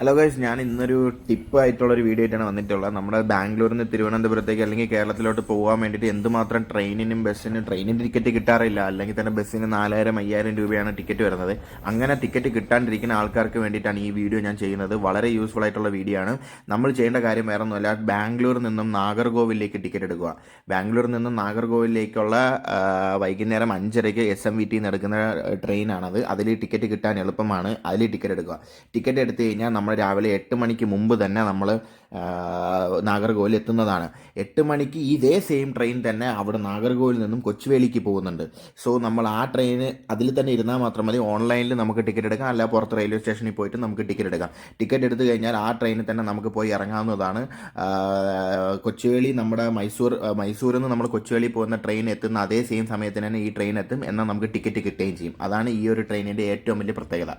Hello guys, ഞാൻ ഇന്നൊരു ടിപ്പായിട്ടുള്ളൊരു video ആയിട്ടാണ് വന്നിട്ടുള്ളത്. നമ്മുടെ ബാംഗ്ലൂരിൽ നിന്ന് തിരുവനന്തപുരത്തേക്ക് അല്ലെങ്കിൽ കേരളത്തിലോട്ട് പോകാൻ വേണ്ടിയിട്ട് എന്തുമാത്രം ട്രെയിനിൻ്റെ ടിക്കറ്റ് കിട്ടാറില്ല, അല്ലെങ്കിൽ തന്നെ ബസ്സിന് 4000-5000 രൂപയാണ് ടിക്കറ്റ് വരുന്നത്. അങ്ങനെ ടിക്കറ്റ് കിട്ടാണ്ടിരിക്കുന്ന ആൾക്കാർക്ക് വേണ്ടിയിട്ടാണ് ഈ വീഡിയോ ഞാൻ ചെയ്യുന്നത്. വളരെ യൂസ്ഫുൾ ആയിട്ടുള്ള വീഡിയോ ആണ്. നമ്മൾ ചെയ്യേണ്ട കാര്യം വേറെ ഒന്നുമല്ല, ബാംഗ്ലൂരിൽ നിന്നും നാഗർകോവിലേക്ക് ടിക്കറ്റ് എടുക്കുക. ബാംഗ്ലൂരിൽ നിന്നും നാഗർകോവിലേക്കുള്ള വൈകുന്നേരം 5:30 SMVT നിന്ന് എടുക്കുന്ന ട്രെയിനാണത്. അതിൽ ടിക്കറ്റ് കിട്ടാൻ എളുപ്പമാണ്. അതിൽ ടിക്കറ്റ് എടുക്കുക. ടിക്കറ്റ് എടുത്തു കഴിഞ്ഞാൽ നമ്മൾ രാവിലെ 8 മണിക്ക് മുമ്പ് തന്നെ നമ്മൾ നാഗർകോവിൽ എത്തുന്നതാണ്. 8 മണിക്ക് ഇതേ സെയിം ട്രെയിൻ തന്നെ അവിടെ നാഗർകോവിൽ നിന്നും കൊച്ചുവേളിക്ക് പോകുന്നുണ്ട്. സോ നമ്മൾ ആ ട്രെയിന് അതിൽ തന്നെ ഇരുന്നാൽ മാത്രം മതി. ഓൺലൈനിൽ നമുക്ക് ടിക്കറ്റ് എടുക്കാം, അല്ല പുറത്ത് റെയിൽവേ സ്റ്റേഷനിൽ പോയിട്ട് നമുക്ക് ടിക്കറ്റ് എടുക്കാം. ടിക്കറ്റ് എടുത്തു കഴിഞ്ഞാൽ ആ ട്രെയിനിൽ തന്നെ നമുക്ക് പോയി ഇറങ്ങാവുന്നതാണ്. കൊച്ചുവേളി നമ്മുടെ മൈസൂരിൽ നിന്ന് നമ്മൾ കൊച്ചുവേളി പോകുന്ന ട്രെയിൻ എത്തുന്ന അതേ സെയിം സമയത്തിന് തന്നെ ഈ ട്രെയിൻ എത്തും. എന്നാൽ നമുക്ക് ടിക്കറ്റ് കിട്ടുകയും ചെയ്യും. അതാണ് ഈ ഒരു ട്രെയിനിൻ്റെ ഏറ്റവും വലിയ പ്രത്യേകത.